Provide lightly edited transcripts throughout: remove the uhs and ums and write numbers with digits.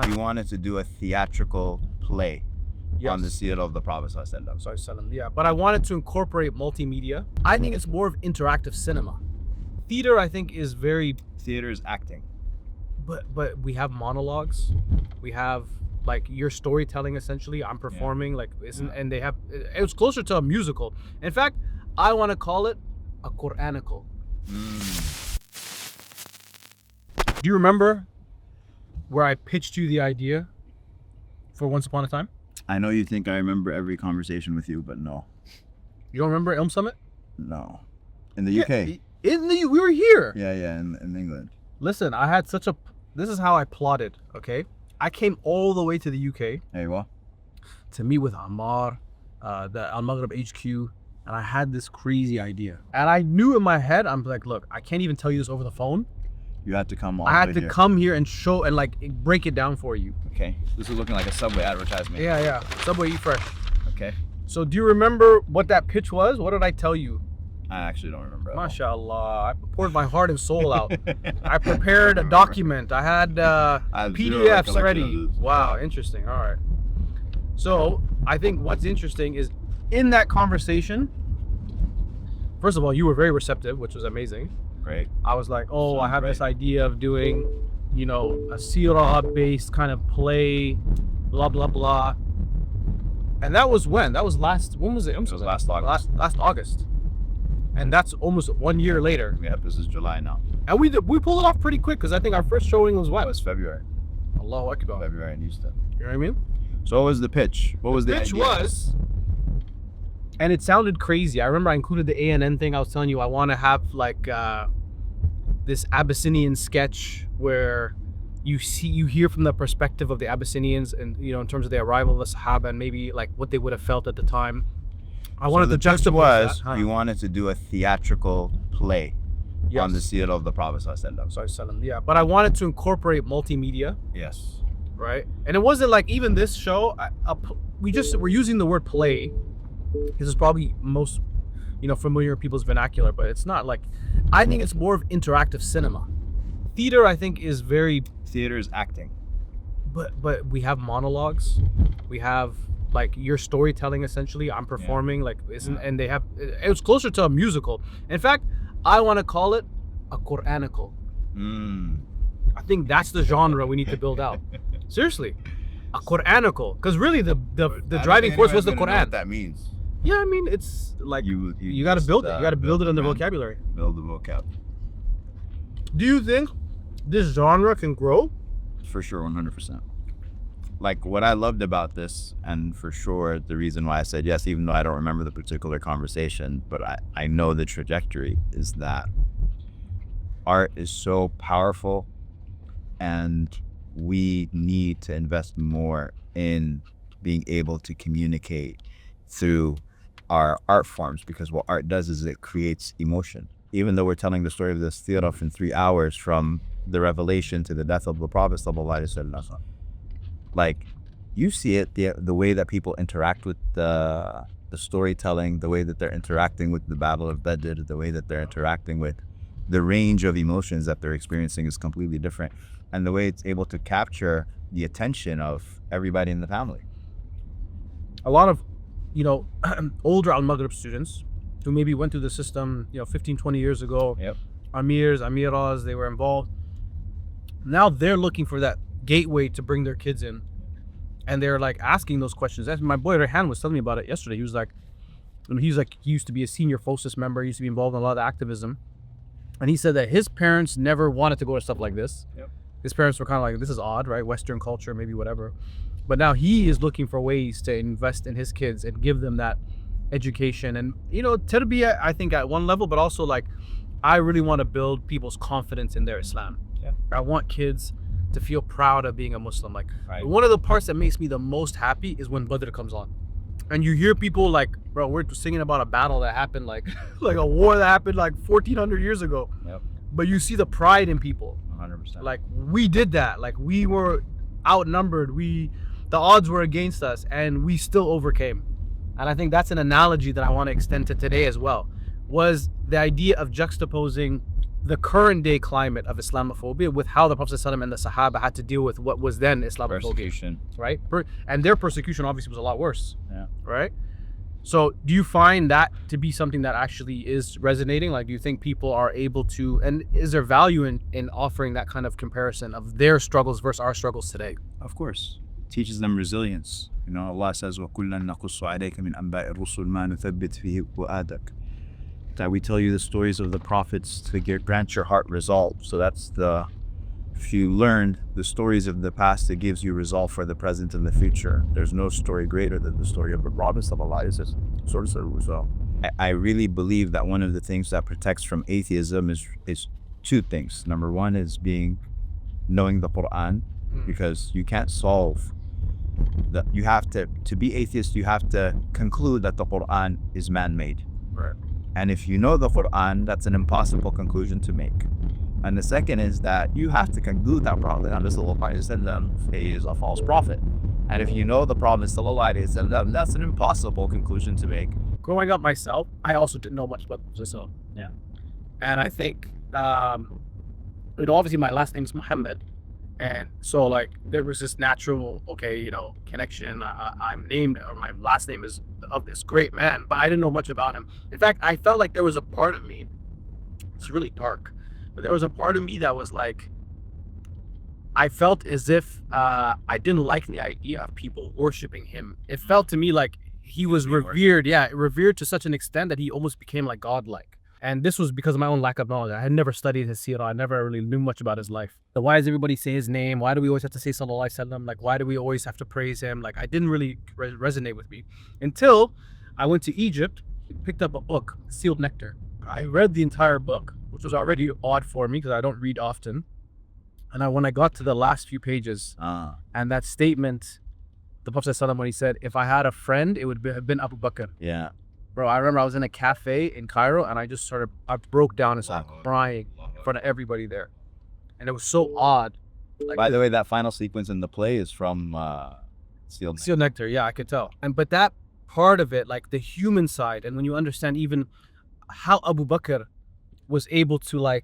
He wanted to do a theatrical play on the seerah of the Prophet ﷺ. Yeah, but I wanted to incorporate multimedia. I think it's more of interactive cinema. Theater, I think, is very... Theater is acting. But we have monologues. We have like your storytelling essentially. I'm performing and they have... It was closer to a musical. In fact, I want to call it a Qur'anical. Do you remember where I pitched you the idea for Once Upon a Time? I know you think I remember every conversation with you, but no. You don't remember Ilm Summit? No. In the UK? We were here. Yeah, in England. Listen, I had such a... This is how I plotted, okay? I came all the way to the UK. Hey, what? To meet with Ammar, the AlMaghrib HQ, and I had this crazy idea. And I knew in my head, I'm like, look, I can't even tell you this over the phone. You had to come all I had to come here and show and like break it down for you. Okay. This is looking like a Subway advertisement. Yeah. Subway Eat Fresh. Okay. So do you remember what that pitch was? What did I tell you? I actually don't remember. MashaAllah. I poured my heart and soul out. I prepared a document. I had PDFs ready. Wow, interesting. All right. So I think what's interesting is in that conversation, first of all, you were very receptive, which was amazing. Great. I was like, I have this idea of doing, a Seerah-based kind of play, blah, blah, blah. And that was when? That was when was it? It was last August. Last August. And that's almost 1 year later. Yeah, this is July now. And we pulled it off pretty quick because I think our first showing was what? It was February. Allahu Akbar. February in Houston. You know what I mean? So what was the pitch? What was the pitch idea? was, and it sounded crazy. I remember I included the ANN thing. I was telling you I want to have like this Abyssinian sketch where you hear from the perspective of the Abyssinians and in terms of the arrival of the Sahaba and maybe like what they would have felt at the time. I wanted to juxtapose that. You wanted to do a theatrical play on the seerah of the Prophet ﷺ. Yeah, but I wanted to incorporate multimedia. Yes. Right? And it wasn't like even this show, we're using the word play. This is probably most, familiar with people's vernacular, but it's not like, I think it's more of interactive cinema. Theater, I think, is very... Theater is acting. But we have monologues. We have like your storytelling essentially. I'm performing and they have... It was closer to a musical. In fact, I want to call it a Qur'anical. I think that's the genre we need to build out. Seriously. A Qur'anical. Because really the driving force was the Qur'an. What that means. Yeah, I mean, it's like you got to build it. You got to build it in the vocabulary. Build the vocab. Do you think this genre can grow? For sure, 100%. Like what I loved about this, and for sure the reason why I said yes, even though I don't remember the particular conversation, but I know the trajectory, is that art is so powerful and we need to invest more in being able to communicate through our art forms, because what art does is it creates emotion. Even though we're telling the story of this seerah in 3 hours from the revelation to the death of the Prophet ﷺ, like you see it, the way that people interact with the storytelling, the way that they're interacting with the Battle of Badr, the way that they're interacting with the range of emotions that they're experiencing is completely different, and the way it's able to capture the attention of everybody in the family. A lot of older AlMaghrib students who maybe went through the system 15, 20 years ago, Amirs, Amiras, they were involved. Now they're looking for that gateway to bring their kids in, and they're like asking those questions. As my boy Rehan was telling me about it yesterday. He was like, he used to be a senior FOSIS member, he used to be involved in a lot of activism, and he said that his parents never wanted to go to stuff like this. His parents were kind of like, this is odd, right? Western culture, maybe whatever. But now he is looking for ways to invest in his kids and give them that education. And, tarbiyah, I think at one level, but also like, I really want to build people's confidence in their Islam. I want kids to feel proud of being a Muslim. Like, one of the parts that makes me the most happy is when Badr comes on. And you hear people like, bro, we're singing about a battle that happened like a war that happened like 1400 years ago. But you see the pride in people. 100%. Like, we did that. Like, we were outnumbered. The odds were against us, and we still overcame. And I think that's an analogy that I want to extend to today as well, was the idea of juxtaposing the current day climate of Islamophobia with how the Prophet ﷺ and the Sahaba had to deal with what was then Islamophobia. Persecution. Right? And their persecution obviously was a lot worse. Yeah. Right? So do you find that to be something that actually is resonating? Like, do you think people are able to, and is there value in offering that kind of comparison of their struggles versus our struggles today? Of course. Teaches them resilience. You know, Allah says, وَكُلًّا نَقُصُّ عَلَيْكَ مِنْ أَنْبَاءِ الرُّسُلِ مَا نُثَبِّتُ فِيهِ فُؤَادَكَ. That we tell you the stories of the prophets to grant your heart resolve. So that's if you learned the stories of the past, it gives you resolve for the present and the future. There's no story greater than the story of the Prophet ﷺ. I really believe that one of the things that protects from atheism is two things. Number one is knowing the Qur'an, because you can't solve that. You have to be atheist, you have to conclude that the Qur'an is man-made. Right. And if you know the Qur'an, that's an impossible conclusion to make. And the second is that you have to conclude that Prophet is a false prophet. And if you know the Prophet, that's an impossible conclusion to make. Growing up myself, I also didn't know much about the Yeah. And I think, obviously my last name is Mohammed. And so like there was this natural, connection. I'm named, or my last name is of this great man, but I didn't know much about him. In fact, I felt like there was a part of me, it's really dark, but there was a part of me that was like, I felt as if I didn't like the idea of people worshiping him. It felt to me like he was revered, revered to such an extent that he almost became like godlike. And this was because of my own lack of knowledge. I had never studied his Seerah. I never really knew much about his life. So why does everybody say his name? Why do we always have to say Sallallahu Alaihi Wasallam? Like, why do we always have to praise him? Like, I didn't really resonate with me until I went to Egypt, picked up a book, Sealed Nectar. I read the entire book, which was already odd for me because I don't read often. And when I got to the last few pages, and that statement, the Prophet ﷺ, when he said, if I had a friend, it would have been Abu Bakr. Yeah. Bro, I remember I was in a cafe in Cairo and I broke down and started crying in front of everybody there. And it was so odd. Like, by the way, that final sequence in the play is from Sealed Nectar. Yeah, I could tell. But that part of it, like the human side, and when you understand even how Abu Bakr was able to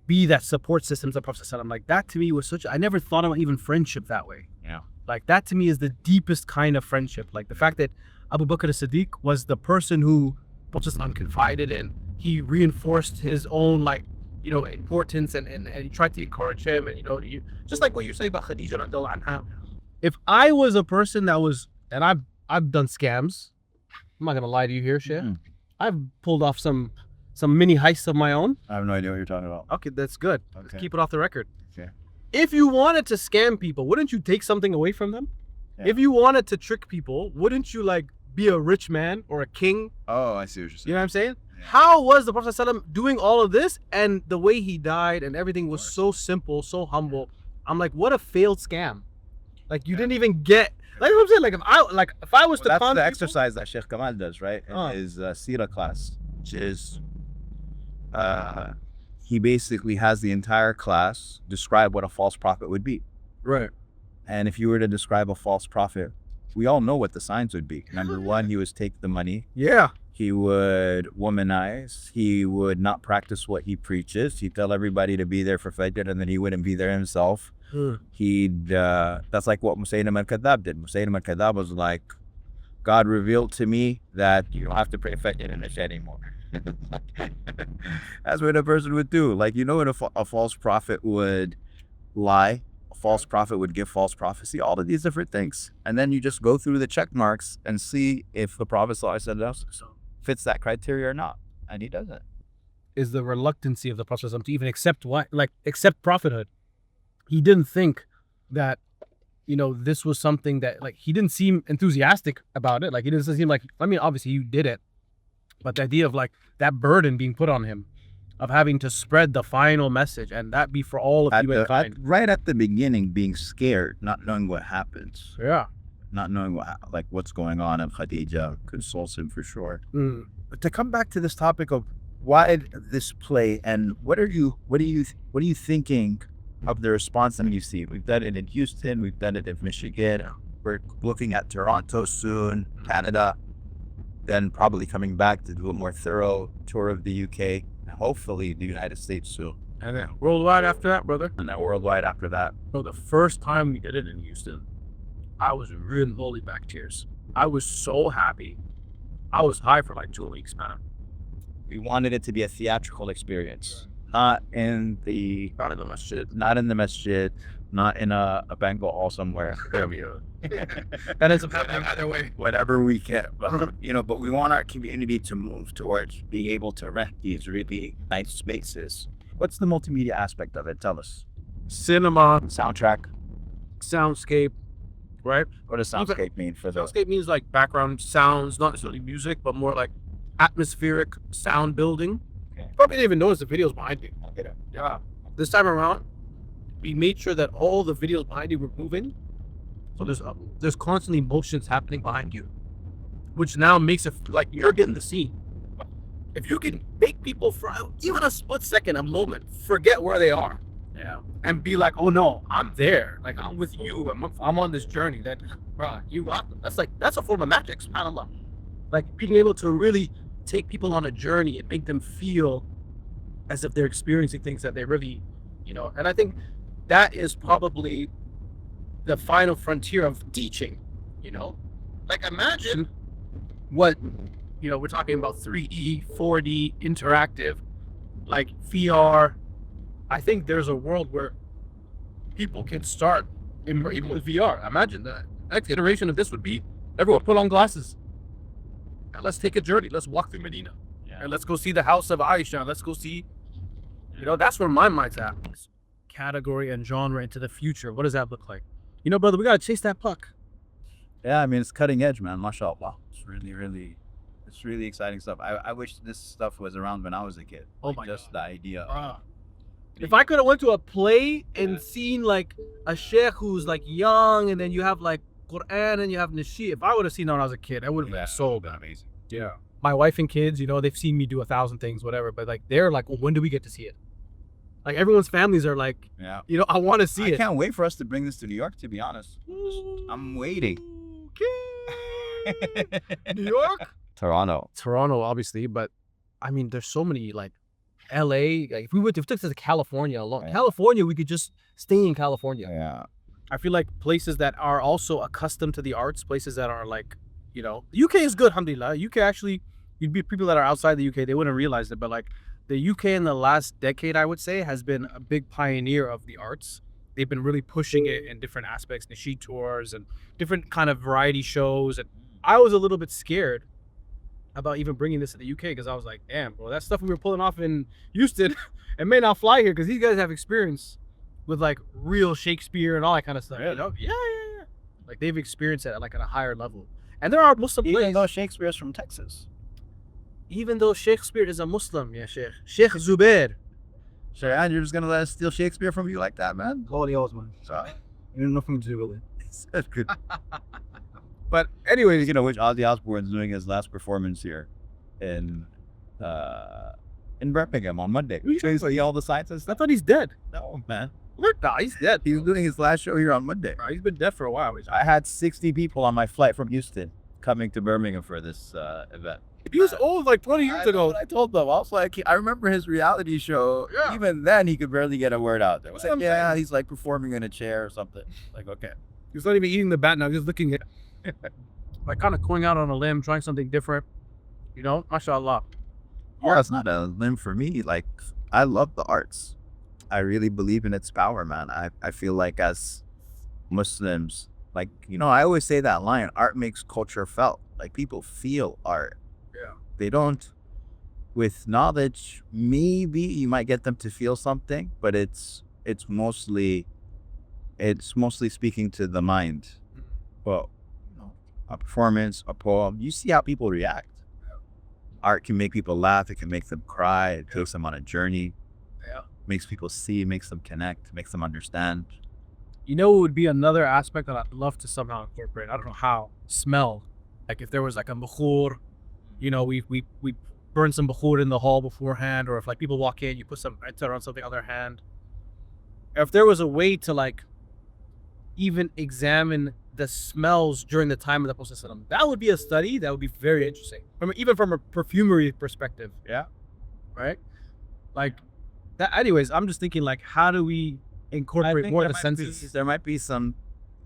be that support system to the Prophet ﷺ, like that to me was I never thought about even friendship that way. Yeah. Like that to me is the deepest kind of friendship. Like the fact that Abu Bakr as-Siddiq was the person who Prophet ﷺ confided in. He reinforced his own importance and he tried to encourage him, and just like what you're saying about Khadija radiallahu anha. If I was a person that was, and I've done scams, I'm not gonna lie to you here, Sheikh. I've pulled off some mini heists of my own. I have no idea what you're talking about. Okay, that's good. Okay. Let's keep it off the record. Okay. If you wanted to scam people, wouldn't you take something away from them? Yeah. If you wanted to trick people, wouldn't you be a rich man or a king? Oh, I see what you're saying. You know what I'm saying? Yeah. How was the Prophet ﷺ doing all of this, and the way he died and everything was so simple, so humble? I'm like, what a failed scam. Like you didn't even get, like what I'm saying, if I was to that's con the people, exercise that Sheikh Kamal does, right? In his Seerah class, which is he basically has the entire class describe what a false prophet would be. Right. And if you were to describe a false prophet, we all know what the signs would be. Number one, he would take the money. Yeah. He would womanize. He would not practice what he preaches. He'd tell everybody to be there for Fajr and then he wouldn't be there himself. That's like what Musaylim al-Kadhab did. Musaylim al-Kadhab was like, God revealed to me that you don't have to pray Fajr in the shed anymore. That's what a person would do. When a false prophet would lie, a false prophet would give false prophecy, all of these different things. And then you just go through the check marks and see if the Prophet ﷺ fits that criteria or not. And he doesn't. Is the reluctancy of the Prophet ﷺ to even accept accept prophethood. He didn't think that, this was something that, he didn't seem enthusiastic about it. He didn't seem obviously he did it. But the idea of that burden being put on him of having to spread the final message, and that be for all of humankind. Right at the beginning, being scared, not knowing what happens. Yeah. Not knowing what's going on, and Khadija consoles him for sure. But to come back to this topic of why this play, and what are you thinking of the response that you see? We've done it in Houston, we've done it in Michigan, we're looking at Toronto soon, Canada, then probably coming back to do a more thorough tour of the UK. hopefully the United States soon. And then worldwide after that, brother. And then worldwide after that. So the first time we did it in Houston, I was really holding back tears. I was so happy. I was high for like 2 weeks, man. We wanted it to be a theatrical experience, not in the masjid, not in a Bengal hall somewhere. That ends up happening either way. Whatever we can, but but we want our community to move towards being able to rent these really nice spaces. What's the multimedia aspect of it? Tell us. Cinema, Soundtrack. soundscape, right? What does soundscape mean for those? Soundscape means like background sounds, not necessarily music, but more like atmospheric sound building. Okay. Probably didn't even notice the videos behind you. Yeah. This time around, we made sure that all the videos behind you were moving. So there's constantly motions happening behind you, which now makes it like you're getting the scene. If you can make people for even a split second, a moment, forget where they are. Yeah. And be like, oh no, I'm there. Like I'm with you. I'm on this journey. That, bro, you got them. That's a form of magic, subhanAllah. Like being able to really take people on a journey and make them feel as if they're experiencing things that they really, and I think that is probably the final frontier of teaching, like imagine what, we're talking about 3D, 4D, interactive, like VR. I think there's a world where people can start even with VR. Imagine the next iteration of this would be everyone put on glasses. And let's take a journey. Let's walk through Medina. Yeah. And let's go see the house of Aisha. Let's go see, that's where my mind's at. Category and genre into the future. What does that look like? Brother, we got to chase that puck. Yeah, I mean, it's cutting edge, man. MashaAllah. It's really exciting stuff. I wish this stuff was around when I was a kid. Oh my God. The idea. If I could have went to a play and seen like a sheikh who's like young, and then you have like Qur'an and you have nasheed. If I would have seen that when I was a kid, I would have been so amazing. Yeah. My wife and kids, they've seen me do 1,000 things, whatever, but like they're like, well, when do we get to see it? Like everyone's families are like, yeah, I want to see it. I can't wait for us to bring this to New York, to be honest. I'm waiting. Okay. New York? Toronto, obviously, but I mean, there's so many like LA. Like if we took this to California alone, yeah. California, we could just stay in California. Yeah. I feel like places that are also accustomed to the arts, places that are like, the UK is good, alhamdulillah. UK actually, you'd be people that are outside the UK, they wouldn't realize it, but like the UK in the last decade, I would say, has been a big pioneer of the arts. They've been really pushing it in different aspects, nasheed tours and different kind of variety shows. And I was a little bit scared about even bringing this to the UK because I was like, damn, bro, that stuff we were pulling off in Houston, it may not fly here because these guys have experience with like real Shakespeare and all that kind of stuff. Really? Yeah. Like they've experienced it at like at a higher level. And there are Muslim plays. Even though Shakespeare's from Texas. Even though Shakespeare is a Muslim, yeah, Sheikh Zubair. So, and you're just gonna let us steal Shakespeare from you like that, man? Holy Osman. Sorry. You have nothing to do with it. That's good. But anyways, which Ozzy Osbourne's doing his last performance here in Birmingham on Monday. So you see all the signs and I stuff? thought he's dead. No, man. Nah, he's dead. He's doing his last show here on Monday. Bro, he's been dead for a while. I had 60 people on my flight from Houston coming to Birmingham for this event. He was old like 20 years ago. I told them. I was like, I remember his reality show. Yeah. Even then, he could barely get a word out. There was That's like, what I'm saying. he's like performing in a chair or something. Like, okay. He's not even eating the bat now. He's looking at like kind of going out on a limb, trying something different. MashaAllah. Well, it's not a limb for me. Like, I love the arts. I really believe in its power, man. I feel like as Muslims, like, I always say that line, art makes culture felt. Like, people feel art. Yeah. They don't, with knowledge, maybe you might get them to feel something, but it's mostly speaking to the mind. Well, a performance, a poem, you see how people react. Art can make people laugh, it can make them cry, it takes them on a journey. Yeah. Makes people see, makes them connect, makes them understand. It would be another aspect that I'd love to somehow incorporate. I don't know how. Smell. Like if there was like a bukhur, we burn some bukhur in the hall beforehand, or if like people walk in, you put some itar on something on their hand. If there was a way to like even examine the smells during the time of the Prophet, that would be a study that would be very interesting. Even from a perfumery perspective. Yeah. Right? Like that. Anyways, I'm just thinking like, how do we incorporate more of the senses? There might be some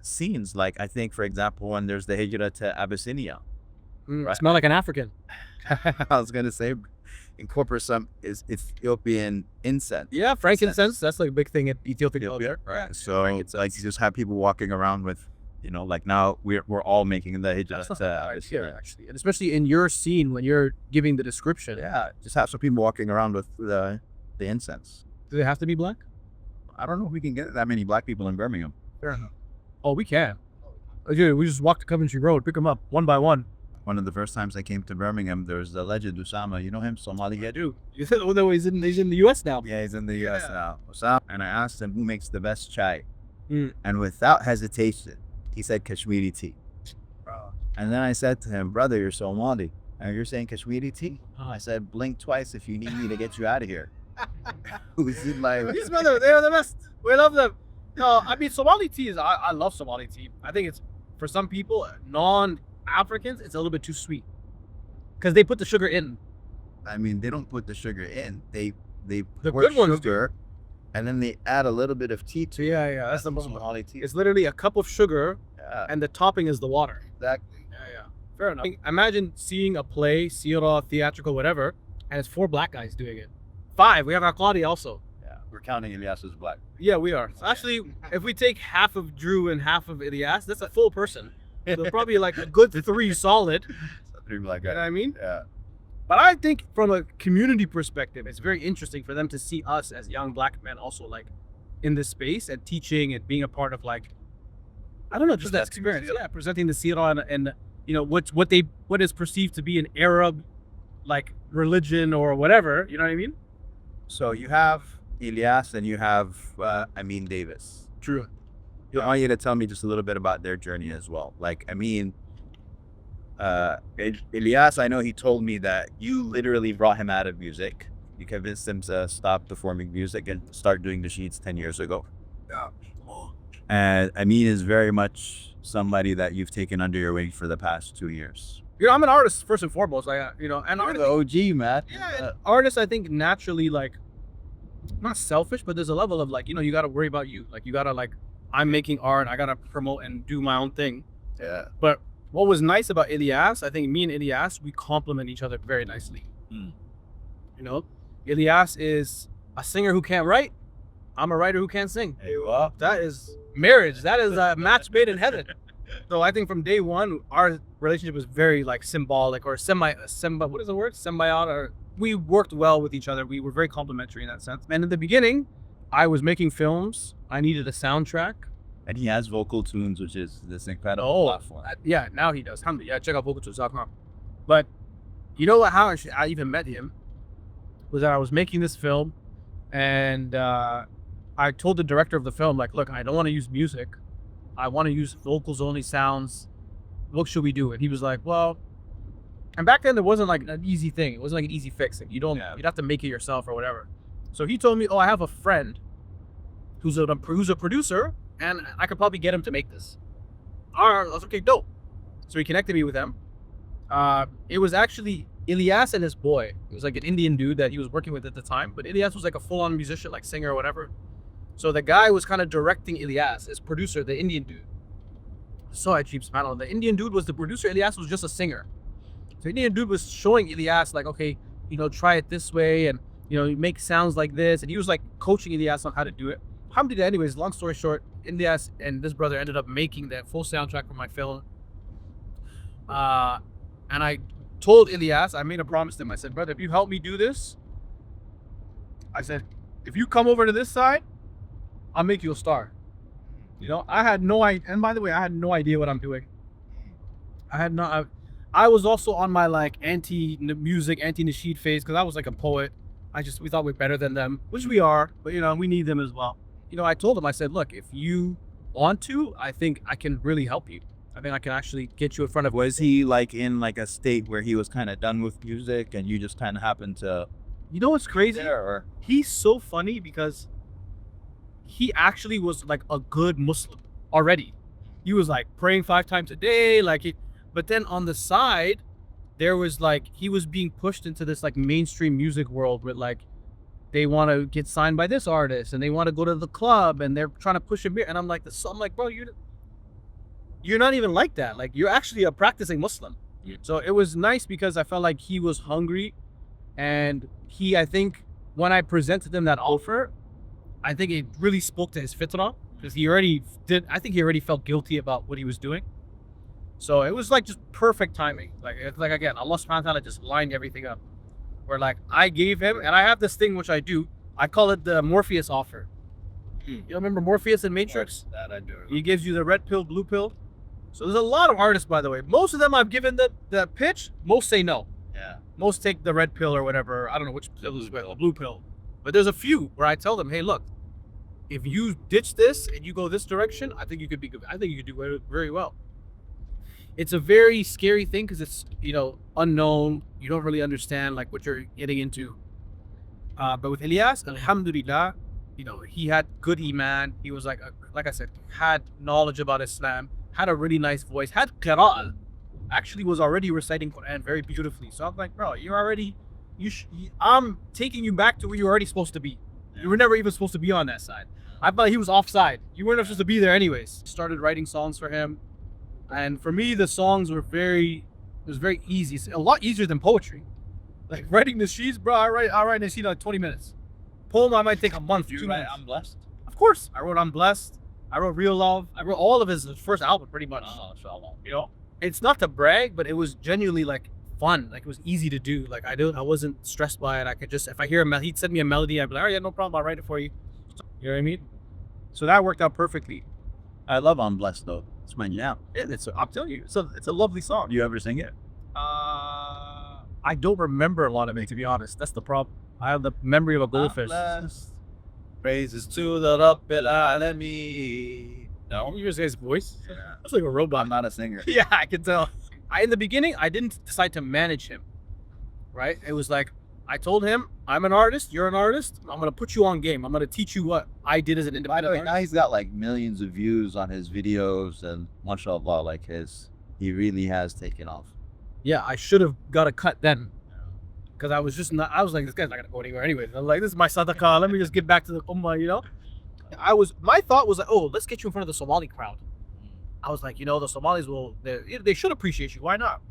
scenes, like I think, for example, when there's the hijrah to Abyssinia. Right. Smell like an African. I was gonna say, incorporate some Ethiopian incense. Yeah, frankincense. That's like a big thing in Ethiopia. Right. So it's like you just have people walking around with, you know, like now we're all making the hijrah to Abyssinia, actually, and especially in your scene when you're giving the description. Yeah, just have some people walking around with the incense. Do they have to be black? I don't know if we can get that many black people in Birmingham. Fair enough. Oh, we can. Dude, we just walk to Coventry Road, pick them up one by one. One of the first times I came to Birmingham, there was the legend Usama. You know him, Somali? I do. You said, oh no, he's in the U.S. now. Yeah, he's in the U.S. now. Usama. And I asked him who makes the best chai, Mm. and without hesitation, he said Kashmiri tea. And then I said to him, brother, you're Somali, and you're saying Kashmiri tea? I said, blink twice if you need me to get you out of here. Who's in like? These brothers, they are the best. We love them. No, I mean Somali tea is. I love Somali tea. I think it's for some people, non-Africans, it's a little bit too sweet because they put the sugar in. I mean, they don't put the sugar in. They The pour good ones sugar, and then they add a little bit of tea to it. Yeah, that's the most. Somali tea. It's literally a cup of sugar, Yeah, and the topping is the water. exactly. Yeah. Fair enough. Imagine seeing a play, Seerah, theatrical, whatever, and it's 4 black guys doing it. 5. We have our Claudia also. Yeah, we're counting Ilyas as black. Yeah, we are. So actually, if we take half of Drew and half of Ilyas, that's a full person. So probably like a good 3 solid. Three black You know guys. what I mean? Yeah. But I think from a community perspective, it's very interesting for them to see us as young black men also like in this space and teaching and being a part of like, I don't know, just that experience. Yeah, presenting the Seerah and you know what is perceived to be an Arab like religion or whatever. You know what I mean? So you have Ilyas and you have Amin Davis. True. I want you to tell me just a little bit about their journey as well. Like, Amin, Ilyas, I know he told me that you literally brought him out of music. You convinced him to stop performing music and start doing nasheeds 10 years ago. Yeah. And Amin is very much somebody that you've taken under your wing for the past 2 years. You know, I'm an artist first and foremost. Like, you know, and You're artist, the OG, man. yeah, artists I think naturally like not selfish, but there's a level of like, you know, you got to worry about you. Like you got to like, I'm making art, I got to promote and do my own thing. Yeah. But what was nice about Ilyas, I think me and Ilyas, we complement each other very nicely. Mm. You know, Ilyas is a singer who can't write. I'm a writer who can't sing. Hey, well, That is marriage. That is a match made in heaven. So I think from day one, our relationship was very like symbolic or semi, what is the word? Symbiotic. Or we worked well with each other. We were very complimentary in that sense. And in the beginning, I was making films. I needed a soundtrack. and he has vocal tunes, which is this incredible platform. Yeah, now he does. Yeah, check out vocaltunes.com. But you know what? How I even met him was that I was making this film, and I told the director of the film, like, look, I don't want to use music. I want to use vocals only sounds. What should we do? And he was like, well, and back then there wasn't like an easy thing. It wasn't like an easy fix. Like, you'd have to make it yourself or whatever. So he told me, oh, I have a friend who's a producer, and I could probably get him to make this. All right, I was okay, dope. So he connected me with them. It was actually Ilyas and his boy. It was like an Indian dude that he was working with at the time, but Ilyas was like a full-on musician, like singer or whatever. So the guy was kind of directing Ilyas, his producer, the Indian dude. So I cheap smile. The Indian dude was the producer. Ilyas was just a singer. So the Indian dude was showing Ilyas like, okay, try it this way, and you make sounds like this, and he was like coaching Ilyas on how to do it. Alhamdulillah, anyways, long story short, Ilyas and this brother ended up making the full soundtrack for my film. And I told Ilyas, I made a promise to him. I said, brother, if you help me do this, I said, if you come over to this side, I'll make you a star. I had no idea. And by the way, I had no idea what I'm doing. I was also on my like anti-music, anti-nasheed phase because I was like a poet. We thought we're better than them, which we are, but we need them as well. I told him, I said, look, if you want to, I think I can really help you. I think I can actually get you in front of. Was he like in like a state where he was kind of done with music and you just kind of happened to? You know what's crazy? Or? He's so funny because he actually was like a good Muslim already. He was like praying 5 times a day, but then on the side, there was like, he was being pushed into this like mainstream music world with like, they want to get signed by this artist, and they want to go to the club, and they're trying to push a beer. And I'm like, bro, you're not even like that. Like, you're actually a practicing Muslim. Yeah. So it was nice because I felt like he was hungry, and I think when I presented him that offer, I think it really spoke to his fitrah, because I think he already felt guilty about what he was doing. So it was like just perfect timing. Like again, Allah subhanahu wa ta'ala just lined everything up. Where like I gave him, and I have this thing which I do, I call it the Morpheus offer. You remember Morpheus in Matrix? That I do. He gives you the red pill, blue pill. So there's a lot of artists, by the way. Most of them I've given the pitch, most say no. Yeah. Most take the red pill or whatever. I don't know which pill is a blue pill. But there's a few where I tell them, hey, look, if you ditch this and you go this direction, I think you could be good. I think you could do very, very well. It's a very scary thing because it's, unknown. You don't really understand like what you're getting into. But with Ilyas, alhamdulillah, he had good iman. He was like I said, had knowledge about Islam, had a really nice voice, had qira'ah. Actually was already reciting Qur'an very beautifully. So I'm like, bro, I'm taking you back to where you're already supposed to be. You were never even supposed to be on that side. I thought he was offside. You weren't supposed to be there anyways. Started writing songs for him. And for me, the songs were very easy. It's a lot easier than poetry. Like writing nasheeds, bro, I write nasheed in like 20 minutes. Poem, I might take a month, 2 months. I'm blessed. Of course. I wrote I'm Blessed. I wrote Real Love. I wrote all of his first album pretty much. It's not to brag, but it was genuinely like fun. Like it was easy to do. Like I wasn't stressed by it. I could just, if I hear he'd send me a melody, I'd be like, all right, no problem, I'll write it for you. You know what I mean? So that worked out perfectly. I love I'm Blessed though. It's my jam. I'm telling you, it's a lovely song. Do you ever sing it? I don't remember a lot of it, to be honest. That's the problem. I have the memory of a goldfish. Praises to the Rabbil Alameen. No, you just his voice. Yeah. That's like a robot. I'm not a singer. Yeah, I can tell. In the beginning, I didn't decide to manage him. Right? It was like I told him, I'm an artist. You're an artist. I'm gonna put you on game. I'm gonna teach you what I did as an independent artist. Now he's got like millions of views on his videos, and mashallah, like he really has taken off. Yeah, I should have got a cut then. Because I was like, this guy's not gonna go anywhere anyway. I'm like, this is my sadaqah. Let me just get back to the ummah, my thought was like, oh, let's get you in front of the Somali crowd. I was like, the Somalis they should appreciate you. Why not?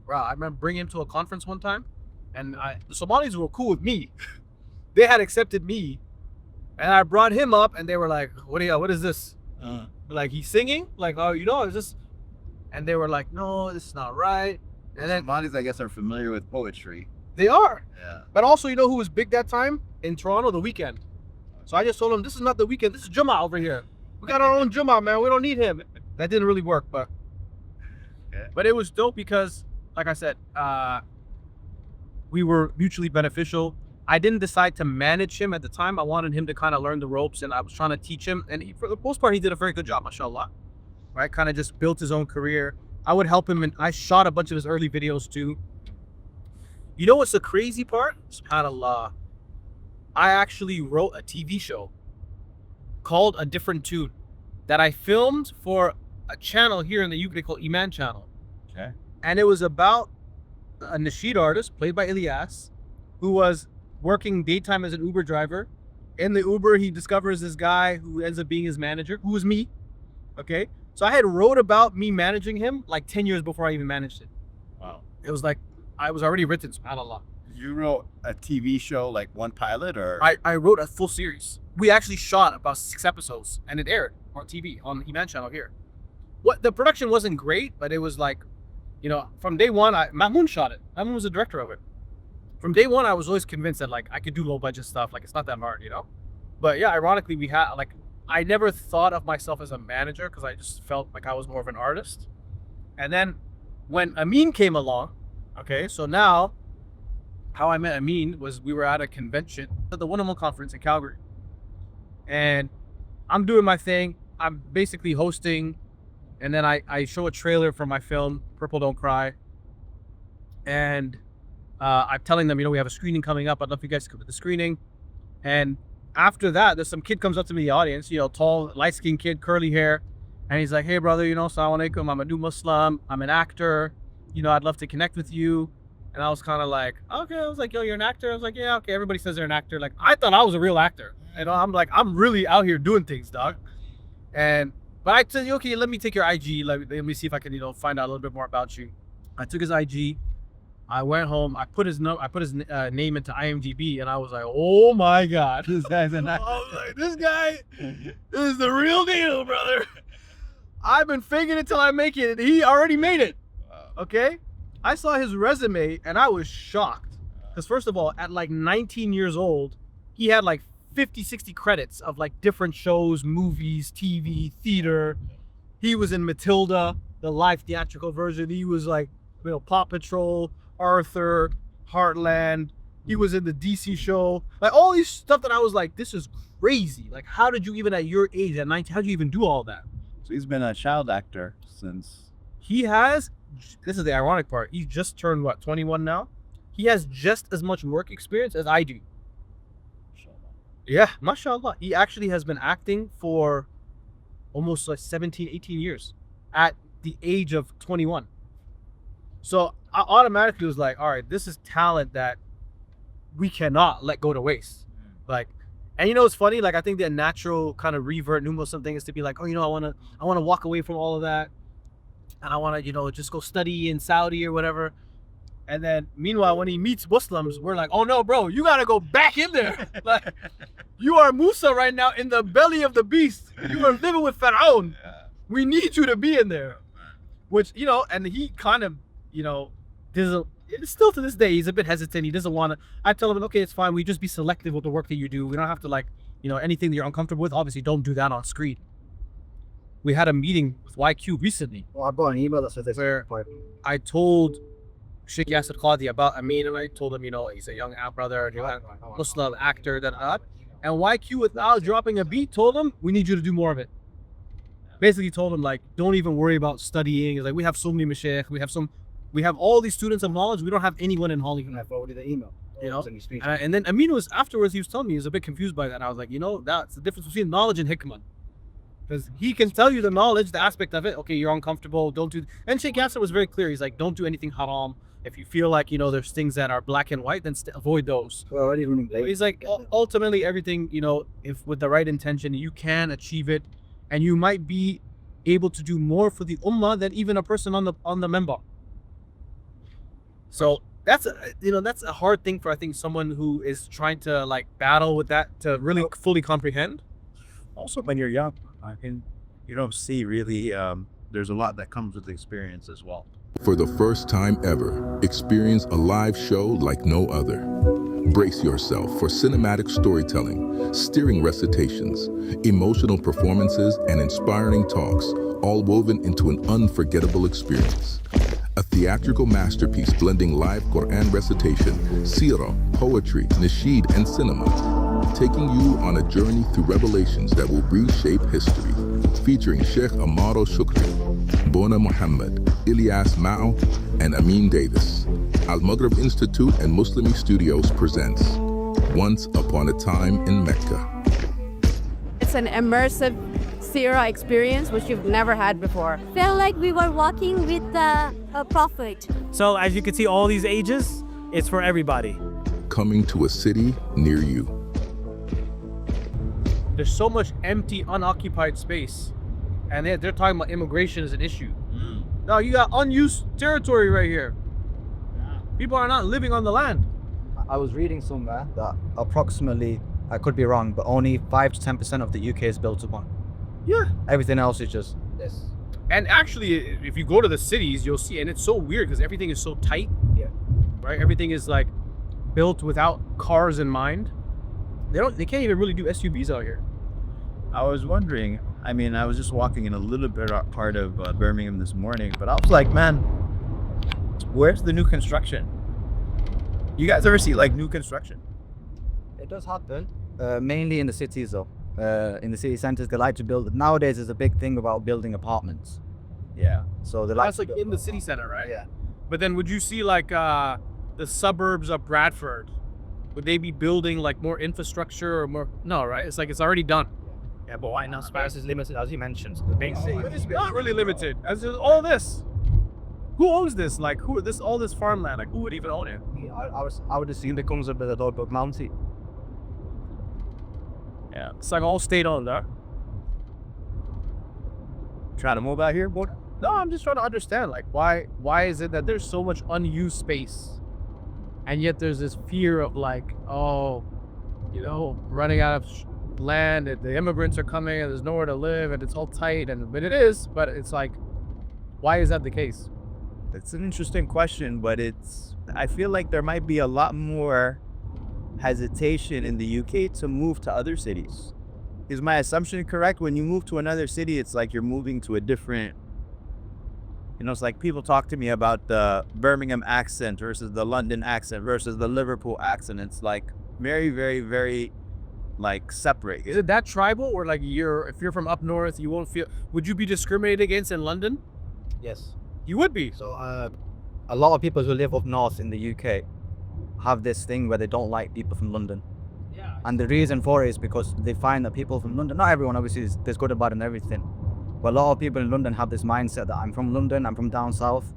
Bro, I remember bringing him to a conference one time, and the Somalis were cool with me. They had accepted me, and I brought him up, and they were like, what is this? Like, he's singing? Like, oh, is this? And they were like, no, this is not right. And then Somalis, I guess, are familiar with poetry. They are. Yeah. But also, who was big that time? In Toronto, The Weeknd. So I just told him, this is not The Weeknd. This is Jummah over here. We got our own Jummah, man. We don't need him. That didn't really work, but it was dope because, like I said, we were mutually beneficial. I didn't decide to manage him at the time. I wanted him to kind of learn the ropes, and I was trying to teach him. And for the most part, he did a very good job, mashallah. Right? Kind of just built his own career. I would help him, and I shot a bunch of his early videos too. You know what's the crazy part? SubhanAllah. I actually wrote a TV show called A Different Tune that I filmed for a channel here in the UK called Iman Channel. Okay. And it was about a nasheed artist played by Ilyas who was working daytime as an Uber driver. In the Uber, he discovers this guy who ends up being his manager, who was me. Okay. So I had wrote about me managing him like 10 years before I even managed it. Wow. It was like, I was already written, subhanAllah. You wrote a TV show, like one pilot, or? I wrote a full series. We actually shot about 6 episodes, and it aired on TV, on Iman Channel here. The production wasn't great, but it was like, from day one, Mahmoud shot it. Mahmoud was the director of it. From day one, I was always convinced that like I could do low budget stuff. Like it's not that hard, But yeah, ironically, we had like, I never thought of myself as a manager because I just felt like I was more of an artist. And then when Amin came along, okay, so now how I met Amin was we were at a convention at the Werneth conference in Calgary. And I'm doing my thing. I'm basically hosting. And then I show a trailer for my film, Purple Don't Cry. And I'm telling them, we have a screening coming up. I'd love for you guys to come to the screening. And after that, there's some kid comes up to me in the audience, tall, light-skinned kid, curly hair. And he's like, hey, brother, assalamu alaikum. I'm a new Muslim. I'm an actor. I'd love to connect with you. And I was kind of like, okay. I was like, yo, you're an actor? I was like, yeah, okay. Everybody says they're an actor. Like, I thought I was a real actor. And I'm like, I'm really out here doing things, dog. But I said, okay, let me take your IG. Let me see if I can, find out a little bit more about you. I took his IG. I went home. I put his name into IMDb, and I was like, "Oh my god, This guy's an I was like, this guy is the real deal, brother. I've been faking it till I make it. He already made it. Okay, I saw his resume, and I was shocked. Because first of all, at like 19 years old, he had like 50, 60 credits of like different shows, movies, TV, theater. He was in Matilda, the live theatrical version. He was like, Paw Patrol, Arthur, Heartland. He was in the DC show. Like all these stuff that I was like, this is crazy. Like, how did you even at your age, at 19, how did you even do all that? So he's been a child actor since. He has, this is the ironic part, he just turned, 21 now? He has just as much work experience as I do. Yeah, mashallah. He actually has been acting for almost like 17, 18 years at the age of 21. So I automatically was like, all right, this is talent that we cannot let go to waste. Like, and it's funny, like I think the natural kind of revert new Muslim thing is to be like, oh, I wanna walk away from all of that. And I wanna, just go study in Saudi or whatever. And then meanwhile, when he meets Muslims, we're like, oh no, bro, you gotta go back in there. Like, you are Musa right now in the belly of the beast. You are living with Pharaoh. We need you to be in there. Which, and he kind of, still to this day, he's a bit hesitant. He doesn't want to. I tell him, okay, it's fine. We just be selective with the work that you do. We don't have to anything that you're uncomfortable with. Obviously, don't do that on screen. We had a meeting with YQ recently. Well, I bought an email that says this. Where I told Sheikh Yasser Qadi about Amin, and I told him, he's a young brother, Muslim actor, and YQ, without dropping a beat, told him, we need you to do more of it. Basically told him, like, don't even worry about studying. It's like, we have so many mashaykh, we have all these students of knowledge. We don't have anyone in Hollywood. I forwarded the email. And then Amin was, afterwards, he was telling me, he was a bit confused by that. And I was like, that's the difference between knowledge and hikmah. Because he can tell you the knowledge, the aspect of it. Okay, you're uncomfortable, don't do. And Sheikh Yasser was very clear. He's like, don't do anything haram. If you feel like, there's things that are black and white, then avoid those. Well, he's like, ultimately, everything, if with the right intention, you can achieve it. And you might be able to do more for the ummah than even a person on the member. So that's a hard thing for, I think, someone who is trying to like battle with that to really fully comprehend. Also, when you're young, you don't see really. There's a lot that comes with experience as well. For the first time ever, experience a live show like no other. Brace yourself for cinematic storytelling, stirring recitations, emotional performances, and inspiring talks, all woven into an unforgettable experience. A theatrical masterpiece blending live Qur'an recitation, Seerah, poetry, nasheed, and cinema, taking you on a journey through revelations that will reshape history. Featuring Sheikh Ammar AlShukry, Boonaa Mohammed, Ilyas Mao, and Amin Davis. AlMaghrib Institute and Muslimi Studios presents Once Upon a Time in Mecca. It's an immersive Seerah experience which you've never had before. Felt like we were walking with a prophet. So as you can see, all these ages, it's for everybody. Coming to a city near you. There's so much empty, unoccupied space. And they're talking about immigration as an issue. No, you got unused territory right here. People are not living on the land. I was reading somewhere that approximately, I could be wrong, but only 5 to 10% of the UK is built upon. Yeah. Everything else is just this. And actually, if you go to the cities, you'll see, and it's so weird because everything is so tight. Yeah. Right? Everything is like built without cars in mind. They can't even really do SUVs out here. I was wondering, I was just walking in a little bit part of Birmingham this morning, but I was like, man, where's the new construction? You guys ever see like new construction? It does happen, mainly in the cities though. In the city centers, they like to build. Nowadays, there's a big thing about building apartments. Yeah. So they like. That's like in the city center, right? Yeah. But then would you see like the suburbs of Bradford? Would they be building like more infrastructure or more? No, right? It's like it's already done. Yeah, but why not? Space is limited, as you mentioned. The big city. But it's not really limited. As there's all this. Who owns this? Like, all this farmland? Like, who would even own it? I would assume it comes up with a local county. Yeah, it's like all state owned, huh? Trying to move out here, boy? No, I'm just trying to understand, like, why is it that there's so much unused space, and yet there's this fear of like, oh, you know, running out of land, and the immigrants are coming, and there's nowhere to live, and it's all tight, but it is, but it's like, why is that the case? It's an interesting question, but I feel like there might be a lot more hesitation in the UK to move to other cities. Is my assumption correct? When you move to another city, it's like you're moving to a different, you know, it's like people talk to me about the Birmingham accent versus the London accent versus the Liverpool accent. It's like very, very, very like separate. Is it that tribal, or like if you're from up north, you won't feel? Would you be discriminated against in London? Yes. You would be. So a lot of people who live up north in the UK have this thing where they don't like people from London. Yeah. And the reason for it is because they find that people from London, not everyone obviously, there's good and bad and everything, but a lot of people in London have this mindset that I'm from London, I'm from down south,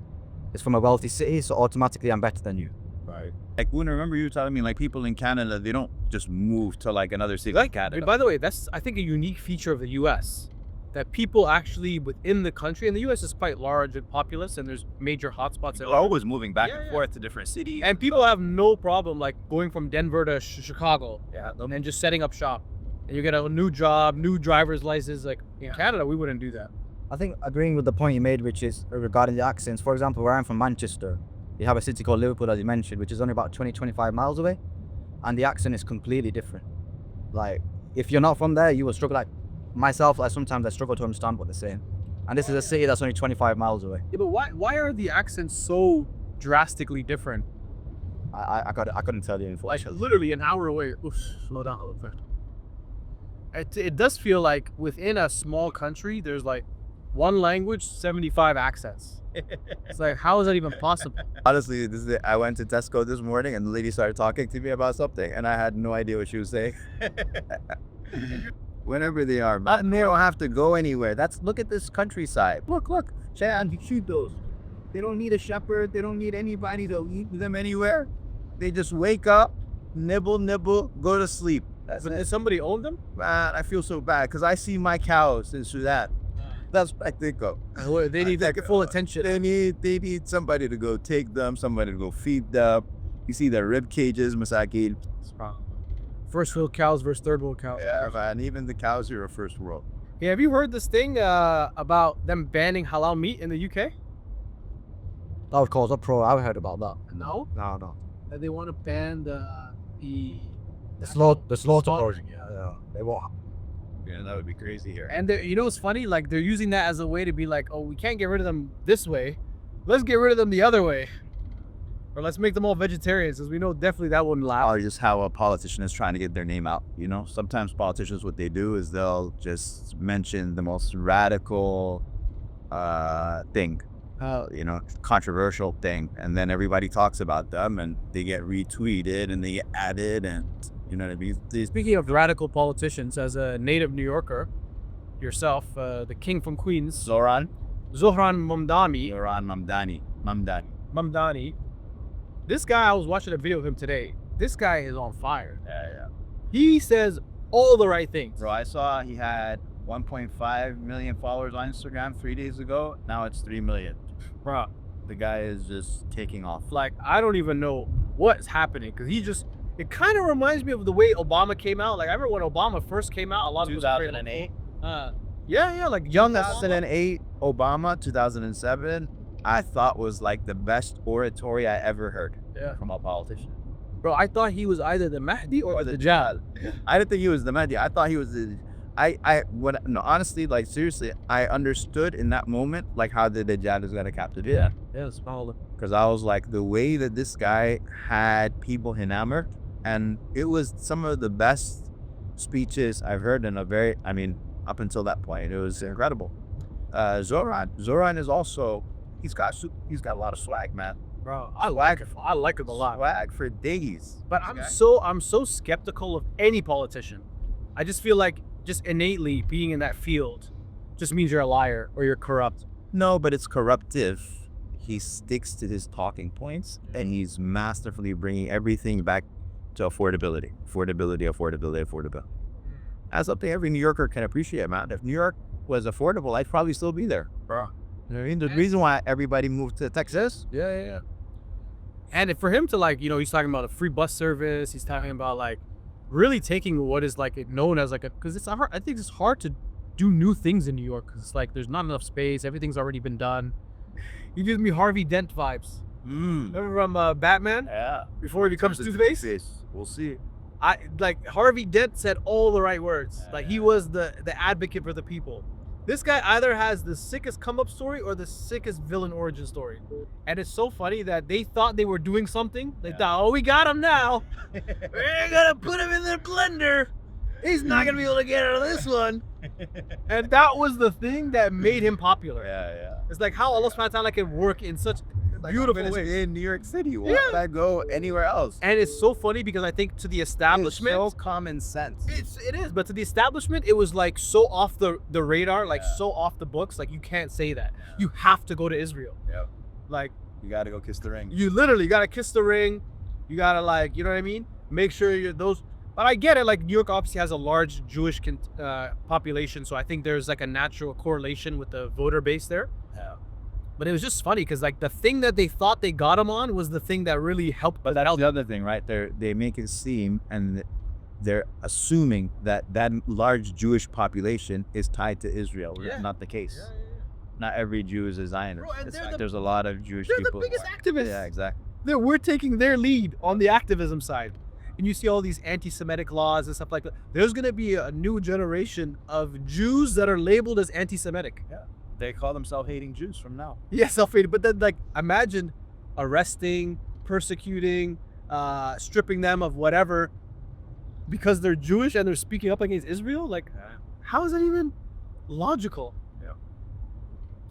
it's from a wealthy city, so automatically I'm better than you. Right. Like, Boonaa, remember you telling me, like, people in Canada, they don't just move to like another city like Canada. I mean, by the way, that's, I think, a unique feature of the US, that people actually within the country, and the US is quite large and populous, and there's major hotspots. They're always moving back and forth to different cities. And people have no problem like going from Denver to Chicago, and then just setting up shop, and you get a new job, new driver's license. Like in Canada, we wouldn't do that. I think agreeing with the point you made, which is regarding the accents, for example, where I'm from, Manchester, you have a city called Liverpool, as you mentioned, which is only about 20-25 miles away, and the accent is completely different. Like, if you're not from there, you will struggle. Like myself, sometimes I struggle to understand what they're saying, and this is a city that's only 25 miles away. Yeah, but why are the accents so drastically different? I couldn't tell you, Like unfortunately. literally an hour away. Oof, slow down a little bit. It does feel like within a small country, there's like one language, 75 accents. It's like, how is that even possible? Honestly, I went to Tesco this morning and the lady started talking to me about something and I had no idea what she was saying. Whenever they are, man, they don't have to go anywhere. Look at this countryside. Look. Chad, you shoot those. They don't need a shepherd. They don't need anybody to lead them anywhere. They just wake up, nibble, go to sleep. But does somebody own them? Man, I feel so bad because I see my cows in Sudan. That's what I think of. They need like full attention. They need somebody to go take them, somebody to go feed them. You see their rib cages, masakin. First world cows versus third world cows. Yeah, man. Even the cows here are first world. Hey, have you heard this thing about them banning halal meat in the UK? That would cause uproar. I heard about that. No. No. They want to ban the slaughter. Yeah. They won't. Yeah, that would be crazy here. And you know what's funny? Like they're using that as a way to be like, oh, we can't get rid of them this way. Let's get rid of them the other way. Or let's make them all vegetarians, because we know definitely that wouldn't last. Or just how a politician is trying to get their name out. You know, sometimes politicians, what they do is they'll just mention the most radical thing, you know, controversial thing, and then everybody talks about them, and they get retweeted and they get added, and you know what I mean. Speaking of radical politicians, as a native New Yorker yourself, the king from Queens, Zoran Mamdani. Mamdani. This guy, I was watching a video of him today. This guy is on fire. Yeah. He says all the right things. Bro, I saw he had 1.5 million followers on Instagram 3 days ago. Now it's 3 million. Bro, The guy is just taking off. like, I don't even know what's happening, because it kind of reminds me of the way Obama came out. Like, I remember when Obama first came out, a lot of 2008. Yeah, like Young Obama. 2008, Obama, 2007, I thought was like the best oratory I ever heard from a politician. Bro, I thought he was either the Mahdi or the Dajjal. I didn't think he was the Mahdi. I thought he was the. Honestly, like seriously, I understood in that moment like how the Dajjal is gonna capture it. Yeah, subhanAllah. Because I was like, the way that this guy had people enamored, and it was some of the best speeches I've heard in up until that point, it was incredible. Zoran is also, he's got a lot of swag, man. Bro, I like him a lot. Swag for days. But I'm so skeptical of any politician. I just feel like just innately being in that field just means you're a liar or you're corrupt. No, but it's corruptive. he sticks to his talking points, and he's masterfully bringing everything back to affordability. That's something every New Yorker can appreciate, man. If New York was affordable, I'd probably still be there. Bro. You know what I mean? The reason why everybody moved to Texas. Yeah. And for him to like, he's talking about a free bus service. He's talking about like really taking what is like known as like because it's hard. I think it's hard to do new things in New York because it's like there's not enough space. Everything's already been done. He gives me Harvey Dent vibes. Remember from Batman? Yeah. Before he becomes Two-Face? We'll see. Harvey Dent said all the right words. He was the advocate for the people. This guy either has the sickest come-up story or the sickest villain origin story. And it's so funny that they thought they were doing something. They thought, we got him now. We're gonna put him in the blender. He's not gonna be able to get out of this one. And that was the thing that made him popular. Yeah. It's like how Allah subhanahu wa ta'ala can work in such beautiful ways. In New York City, why would I go anywhere else? And it's so funny because I think to the establishment, It's so common sense. it is, but to the establishment, it was like so off the radar, like so off the books. Like you can't say that. You have to go to Israel. Yeah. Like You gotta go kiss the ring. you literally gotta kiss the ring. You gotta like, you know what I mean? Make sure you're those. But I get it. Like New York obviously has a large Jewish population, so I think there's like a natural correlation with the voter base there. Yeah. But it was just funny because like the thing that they thought they got him on was the thing that really helped. But that's the other thing, right? They make it seem, and they're assuming that large Jewish population is tied to Israel. Yeah. It's not the case. Yeah. Not every Jew is a Zionist. Bro, and It's they're like the- there's a lot of Jewish They're people. the biggest activists. Yeah, exactly. We're taking their lead on the activism side. And you see all these anti-Semitic laws and stuff like that. There's going to be a new generation of Jews that are labeled as anti-Semitic. Yeah. They call themselves hating Jews from now. Yeah, self-hated. But then, like, imagine arresting, persecuting, stripping them of whatever because they're Jewish and they're speaking up against Israel. Like, how is that even logical? Yeah.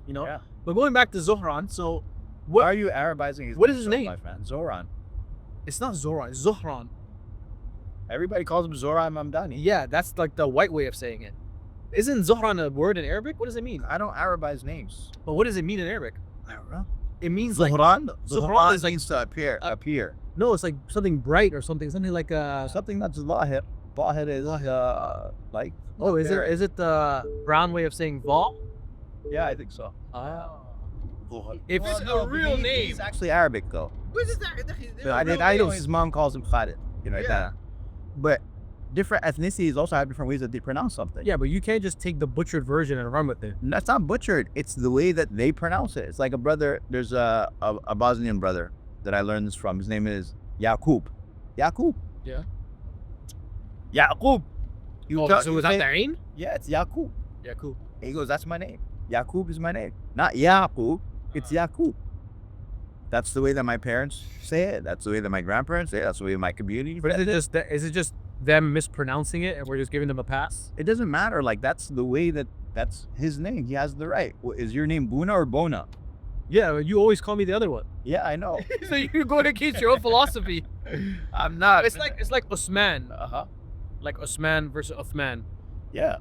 You know? Yeah. But going back to Zohran, so Why are you Arabizing his What name is his so name? much, man? Zoran. it's not Zoran, it's Zohran. Everybody calls him Zoran Mamdani. Yeah, that's like the white way of saying it. Isn't Zohran a word in Arabic? What does it mean? I don't Arabize names. But what does it mean in Arabic? I don't know. It means like Zohran is like means to appear. appear. no, it's like something bright or something like Something that's lahir. Bahir is like. oh, is appear. it the brown way of saying Val? Yeah, I think so. If it's a real name. It's actually Arabic though. What is that? I know his mom calls him Khalid. You know, like Yeah. that. But different ethnicities also have different ways that they pronounce something. Yeah, but you can't just take the butchered version and run with it. And that's not butchered. It's the way that they pronounce it. It's like a brother. There's a Bosnian brother that I learned this from. His name is Yaqub. Yaqub. Yeah. Yaqub. So was that the Ain? Yeah, it's Yaqub. Yeah, cool. He goes, that's my name. Yaqub is my name. Not Yaqub. It's Yaqub. That's the way that my parents say it. That's the way that my grandparents say it. That's the way my community. But is it just them mispronouncing it and we're just giving them a pass? It doesn't matter. Like, that's the way that's his name. He has the right. Is your name Boonaa or Bona? Yeah, you always call me the other one. Yeah, I know. So you're going against your own philosophy. I'm not. It's like Osman. Uh-huh. Like Osman versus Uthman. Yeah,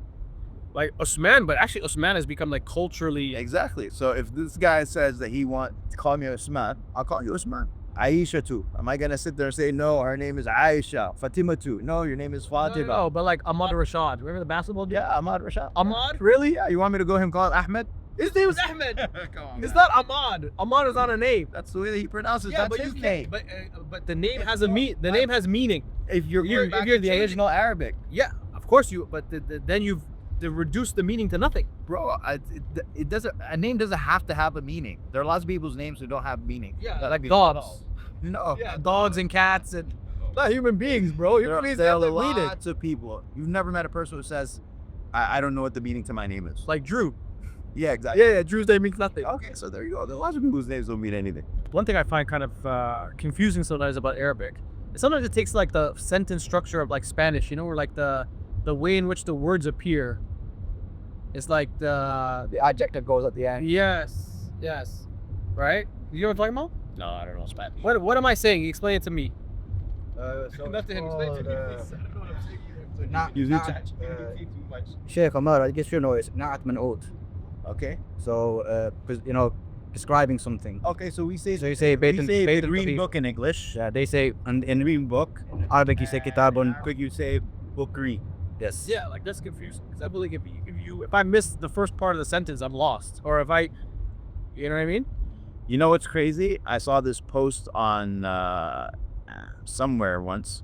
Like Osman, but actually Osman has become like culturally. exactly. So if this guy says that he wants to call me Osman, I'll call you Osman. Aisha too. Am I gonna sit there and say no? Her name is Aisha. Fatima too. No, your name is Fatima. No, but like Ahmad Rashad. Remember the basketball dude? Yeah, Ahmad Rashad. Ahmad? Really? Yeah. You want me to go him call Ahmed? His name is Ahmed. Come on. It's not Ahmad. Ahmad is not a name. That's the way that he pronounces. That's his name. But the name has the name has meaning. If you're You're- going back if you're to the changing- original Arabic, Yeah, of course you. But then you've reduced the meaning to nothing. bro, it doesn't. A name doesn't have to have a meaning. There are lots of people's names who don't have meaning. Like dogs. No. Yeah, dogs and cats and not human beings, bro. There Human are, beings there have are the meaning. lots of people. You've never met a person who says, I don't know what the meaning to my name is. Like Drew. Yeah, exactly. Yeah, Drew's name means nothing. Okay, so there you go. There are lots of people's names don't mean anything. One thing I find kind of confusing sometimes about Arabic, sometimes it takes like the sentence structure of like Spanish, you know, where like the way in which the words appear. It's like the adjective goes at the end. yes, right? You know what I'm talking about? No, I don't know Spanish. What am I saying? Explain it to me. Not to him. Explain it to me, please. Sheikh Ammar, I guess you know it's Na'at Man'ud. Okay. So, because, you know, describing something. Okay, so we say So you say we say the Baytun green Kabir. book in English. Yeah, they say in Green book. Arabic you say kitabun. Quick, you say bookery. Yes. Yeah, like that's confusing. Because I believe if I miss the first part of the sentence, I'm lost. Or if I, you know what I mean? You know what's crazy? I saw this post on somewhere once,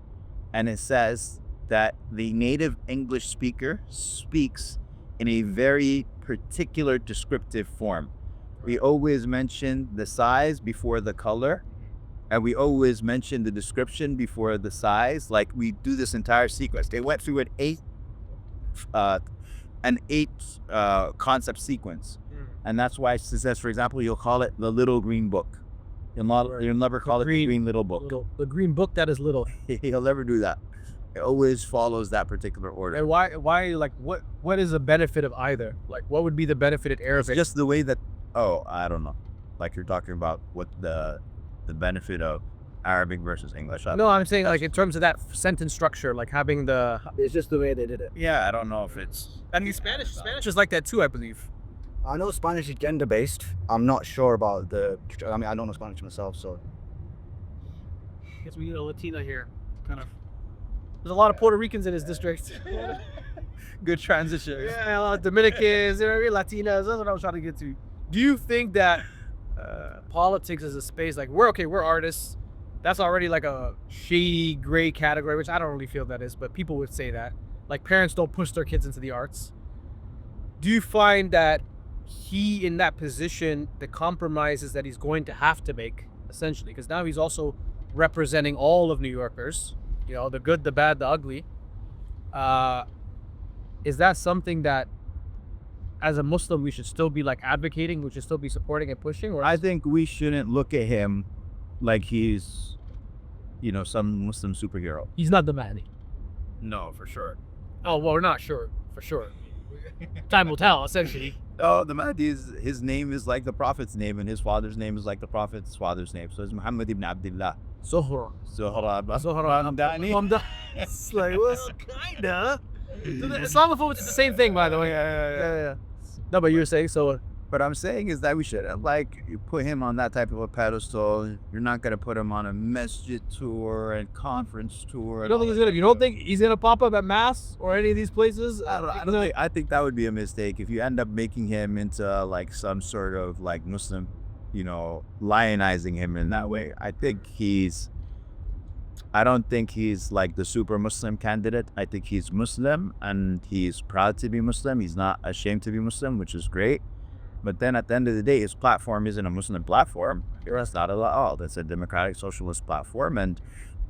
and it says that the native English speaker speaks in a very particular descriptive form. We always mention the size before the color, and we always mention the description before the size. Like we do this entire sequence. They went through an eight concept sequence. And that's why it says, for example, you'll call it the little green book. You'll never call it the green little book. The green book that is little. He'll never do that. It always follows that particular order. And why like what is the benefit of either? Like what would be the benefit in It's Arabic? just the way that, I don't know. Like you're talking about what the benefit of Arabic versus English. No, I'm saying like in terms of that sentence structure, like having the. It's just the way they did it. Yeah, I don't know if it's. I mean, Spanish is like that too, I believe. I know Spanish is gender based. I'm not sure about I mean, I don't know Spanish myself, so. I guess we need a Latina here, kind of. There's a lot of Puerto Ricans in his district. Good transition. Yeah, a lot of Dominicans, you know what I mean? Latinas. That's what I was trying to get to. Do you think that politics is a space like we're artists? That's already like a shady gray category, which I don't really feel that is, but people would say that. Like parents don't push their kids into the arts. Do you find that he in that position, the compromises that he's going to have to make, essentially, because now he's also representing all of New Yorkers, you know, the good, the bad, the ugly. Is that something that as a Muslim we should still be like advocating, we should still be supporting and pushing? Or I think we shouldn't look at him like he's, some Muslim superhero. he's not the Mahdi? No, for sure. Oh, well, we're not sure, for sure. Time will tell, essentially. Oh, the Mahdi his name is like the Prophet's name, and his father's name is like the Prophet's father's name. So it's Muhammad ibn Abdullah. Zoran Mamdani. It's like, well, kinda. The Islamophobia is the same thing, by the way. Yeah. No, but you're saying so. What I'm saying is that we shouldn't you put him on that type of a pedestal. You're not gonna put him on a masjid tour and conference tour. You don't think he's gonna pop up at mass or any of these places? I think that would be a mistake if you end up making him into like some sort of like Muslim, lionizing him in that way. I don't think he's like the super Muslim candidate. I think he's Muslim and he's proud to be Muslim. He's not ashamed to be Muslim, which is great. But then at the end of the day, his platform isn't a Muslim platform. It's not at all. That's a democratic socialist platform. And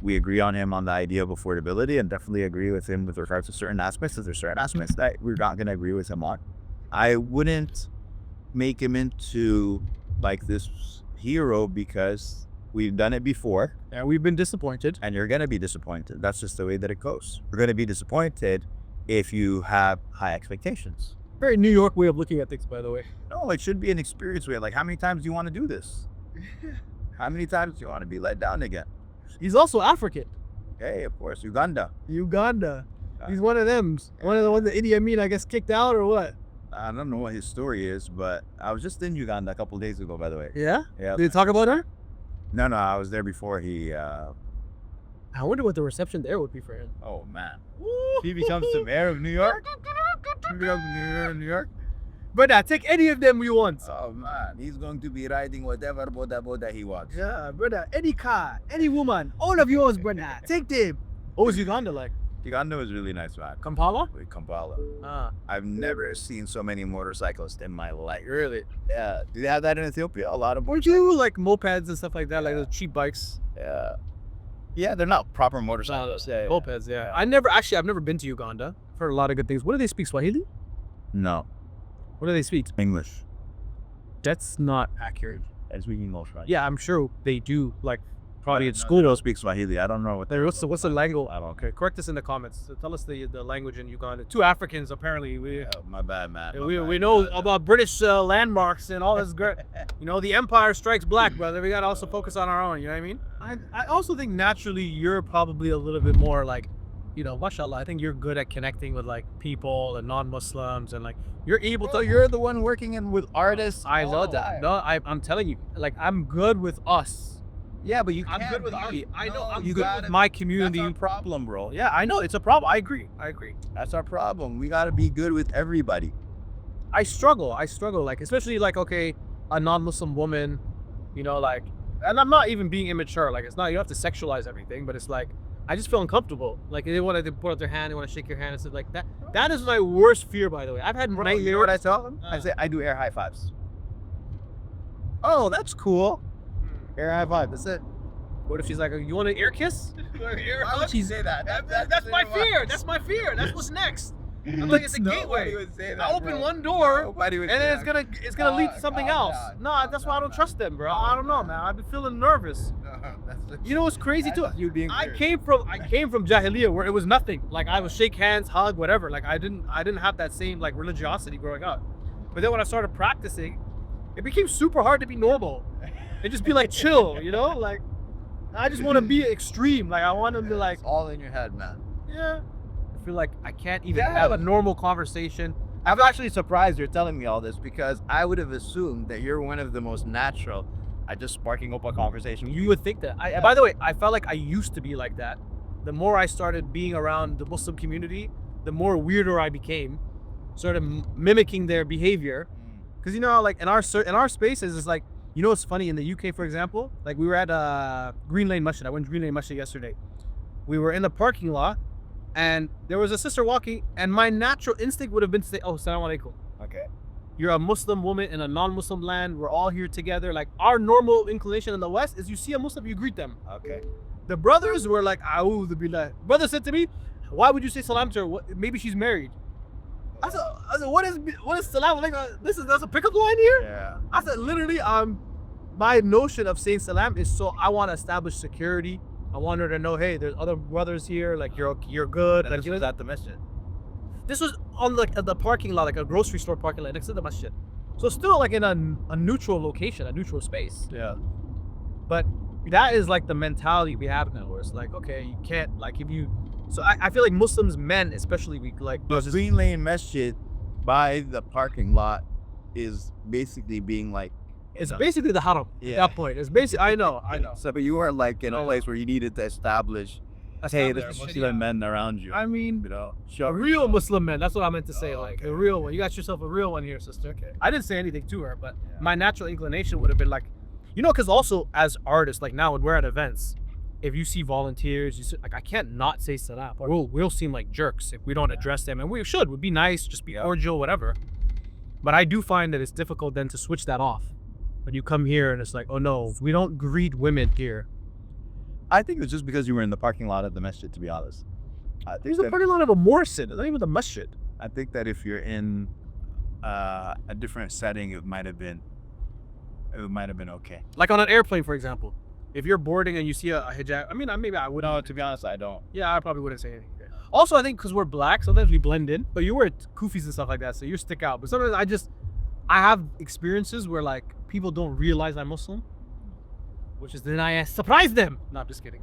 we agree on him on the idea of affordability and definitely agree with him with regards to certain aspects. There's certain aspects that we're not going to agree with him on. I wouldn't make him into like this hero because we've done it before. And we've been disappointed. And you're going to be disappointed. That's just the way that it goes. You're going to be disappointed if you have high expectations. Very New York way of looking at things, by the way. No, it should be an experience way. Like, how many times do you want to do this? How many times do you want to be let down again? He's also African. Hey, of course, Uganda. He's one of them. One of the ones that Idi Amin, I guess, kicked out or what? I don't know what his story is, but I was just in Uganda a couple days ago, by the way. Yeah? Yeah. Did you talk about her? No, I was there before he... I wonder what the reception there would be for him. Oh, man. He becomes the mayor of New York? New York. Brother, take any of them you want. Oh man, he's going to be riding whatever boda he wants. Yeah, brother. Any car, any woman, all of yours, brother. Take them. What was Uganda like? Uganda was really nice, man. Kampala? Kampala. I've never seen so many motorcyclists in my life. Really? Yeah. Do they have that in Ethiopia? A lot of. Weren't you like mopeds and stuff like that, like those cheap bikes? Yeah. Yeah, they're not proper motorcycles. Mopeds, yeah. I've never been to Uganda. I've heard a lot of good things. What do they speak, Swahili? No. What do they speak? English. That's not accurate. They speak English, right? Yeah, I'm sure they do. Like probably in They school. don't speak Swahili. I don't know what. What's the language? I don't. Okay, correct us in the comments. So tell us the language in Uganda. Two Africans apparently. My bad, man. We know about British landmarks and all this great. The Empire strikes black, brother. We gotta also focus on our own. You know what I mean? I also think naturally you're probably a little bit more like you know, mashallah, I think you're good at connecting with like people and non-Muslims, and like you're able So to. you're the one working in with artists. I all know the that. time. No, I'm telling you, like I'm good with us. Yeah, but you I'm can't good with be- our. I know. No, I'm you good gotta- with my That's community. our problem, bro. Yeah, I know it's a problem. I agree. That's our problem. We gotta be good with everybody. I struggle. Like, especially like, okay, a non-Muslim woman, you know, like, and I'm not even being immature. Like, it's not, you don't have to sexualize everything, but it's like, I just feel uncomfortable. Like, they want to put out their hand, they want to shake your hand and stuff like that. That is my worst fear, by the way. I've had Bro, you know what I tell them? I Uh. say I do air high fives. Oh, that's cool. Air high five. That's it. What if she's like, you want an ear kiss? Why would she say that? That's my fear. That's my fear. That's what's next. I'm like, it's a gateway. Would say that, I open bro. one door, Nobody would and say then that. it's gonna lead to something Calm else. down, No, calm that's why I don't down, trust them, bro. I don't know, man. I've been feeling nervous. You know what's crazy too? You being I weird. came from Jahiliyyah where it was nothing. Like I would shake hands, hug, whatever. Like I didn't have that same like religiosity growing up. But then when I started practicing, it became super hard to be normal and just be like chill, you know? Like I just want to be extreme. Like I want to be like, It's all in your head, man. yeah. I feel like I can't even Yeah. have a normal conversation. I'm actually surprised you're telling me all this because I would have assumed that you're one of the most natural at just sparking up a conversation. You would think that. By the way, I felt like I used to be like that. The more I started being around the Muslim community, the more weirder I became, sort of mimicking their behavior. Because you know, like in our spaces, it's like, you know what's funny in the UK, for example? Like we were at Green Lane Masjid. I went to Green Lane Masjid yesterday. We were in the parking lot, and there was a sister walking, and my natural instinct would have been to say, "Oh, Assalamu alaikum." Okay. You're a Muslim woman in a non-Muslim land. We're all here together. Like our normal inclination in the West is you see a Muslim, you greet them. Okay. The brothers were like, "A'udhu billah." Brother said to me, "Why would you say salam to her? Maybe she's married." I said, what is salam alaikum? That's a pickup line here? Yeah. I said, literally, my notion of saying salam is so I want to establish security. I want her to know, hey, there's other brothers here. Like you're good. And Like, this you know, was at the masjid. this was on like the parking lot, like a grocery store parking lot next to the masjid. So still like in a neutral location, a neutral space. Yeah. But that is like the mentality we have now, where it's like, okay, you can't like if you. So I feel like Muslims, men especially, we like. The Green Lane Masjid by the parking lot is basically being like, It's basically the Haram. Yeah. At that point, it's basically. I know. So, but you were like in a place where you needed to establish, hey, there's Muslim men around you. I mean, You know, a real Muslim man. That's what I meant to say. Like a real one. You got yourself a real one here, sister. Okay. I didn't say anything to her, but my natural inclination would have been like, you know, because also as artists, like now when we're at events, if you see volunteers, you see, like I can't not say salam. Or we'll seem like jerks if we don't address them, and we should. We'd be nice, just be cordial, whatever. But I do find that it's difficult then to switch that off. When you come here and it's like, oh no, we don't greet women here. I think it was just because you were in the parking lot of the masjid, to be honest. There's a parking lot of a Morrison. It's not even the masjid. I think that if you're in a different setting, it might have been okay. Like on an airplane, for example. If you're boarding and you see a hijab, I mean, maybe I wouldn't. No, to be honest, I don't. Yeah, I probably wouldn't say anything. Also, I think because we're black, sometimes we blend in. But you wear kufis and stuff like that, so you stick out. But sometimes I have experiences where like people don't realize I'm Muslim, which is then I surprise them. No, I'm just kidding.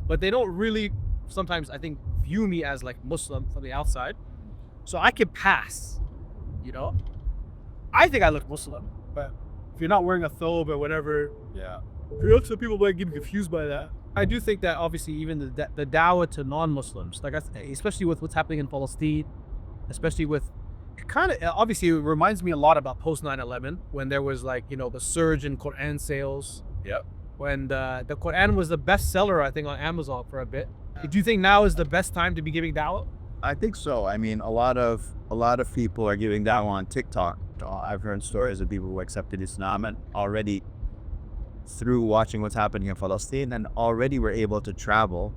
But they don't really sometimes, I think, view me as like Muslim from the outside. So I can pass, you know? I think I look Muslim, but if you're not wearing a thobe or whatever, Yeah. some people might get confused by that. I do think that obviously even the dawah to non-Muslims, like especially with what's happening in Palestine, especially with kind of obviously it reminds me a lot about post 9/11 when there was like, you know, the surge in Qur'an sales. Yep. When the Qur'an was the best seller, I think, on Amazon for a bit. Do you think now is the best time to be giving dawah? I think so. I mean, a lot of people are giving that on TikTok. I've heard stories of people who accepted Islam and already through watching what's happening in Palestine and already were able to travel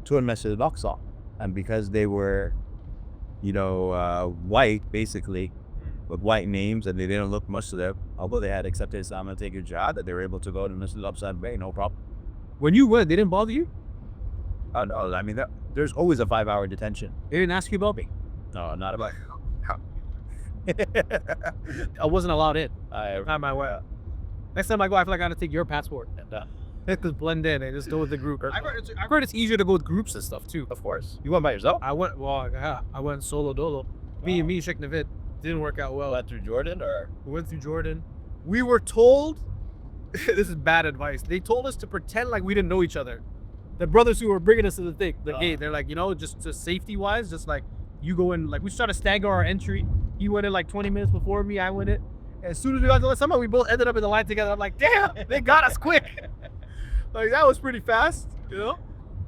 to Al-Masjid Al-Aqsa. And because they were, you know, white, basically, with white names, and they didn't look Muslim, although they had accepted Islam and taken jihad, that they were able to go to Masjid Al-Aqsa and pray, no problem. When you went, they didn't bother you? Oh, no, I mean, there's always a 5-hour detention. They didn't ask you about me? No, not about I wasn't allowed in. I Not my way. Next time I go, I feel like I gotta take your passport. Just blend in and just go with the group. I've heard it's easier to go with groups and stuff too. Of course. You went by yourself? I went solo dolo. Me, Sheikh Navid. Didn't work out well. Went through Jordan or? We went through Jordan. We were told, this is bad advice. They told us to pretend like we didn't know each other. The brothers who were bringing us to the thing, they're like, just to safety wise, just like you go in, like we started to stagger our entry. He went in like 20 minutes before me. I went in. As soon as we got to somehow we both ended up in the line together. I'm like, damn, they got us quick. Like that was pretty fast,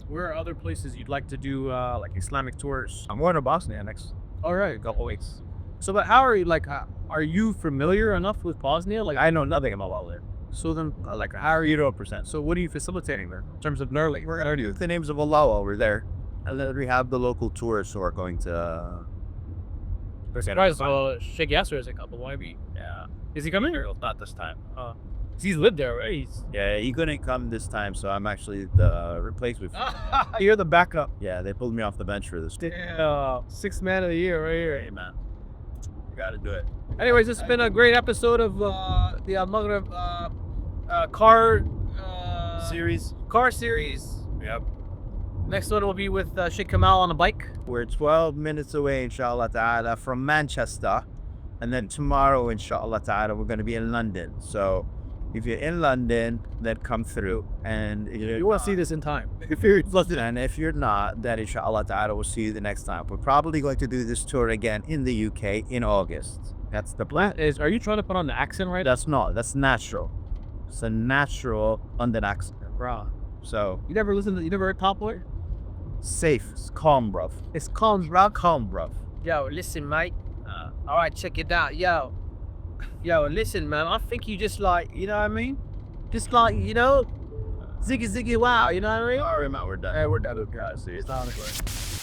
Where are other places you'd like to do like Islamic tours? I'm going to Bosnia next All right. couple weeks. So, but how are you, are you familiar enough with Bosnia? Like, I know nothing about all there. so then, how are you? 0%. So, what are you facilitating there in terms of learning? We're going to do the names of Allah while we're there. And then we have the local tourists who are going to... Surprised, Sheikh Yasser is a couple. Why be? Yeah. Is he coming or? Not this time. He's lived there, right? Yeah, he couldn't come this time, so I'm actually the replacement. You're the backup. Yeah, they pulled me off the bench for this. Yeah, 6th man of the year right here. Hey, man. You got to do it. Anyways, this has been a great episode of the AlMaghrib car Series. car series. Yep. Next one will be with Sheikh Kamal on a bike. We're 12 minutes away, inshallah ta'ala, from Manchester. And then tomorrow, inshallah ta'ala, we're going to be in London. So if you're in London, then come through. And You want to see this in time. if you're London, and if you're not, then inshallah ta'ala, we'll see you the next time. We're probably going to do this tour again in the UK in August. That's the plan. Are you trying to put on the accent right? That's natural. It's a natural London accent. Bro, So you never heard Top Boy? safe, it's calm, bruv. It's calm, bro. Calm, bruv. Yo, listen, mate. All right, check it out. Yo, listen, man. I think you just like, you know what I mean? Just like, ziggy, ziggy, wow. You know what I mean? All right, man, we're done. Hey, we're done. God, see you.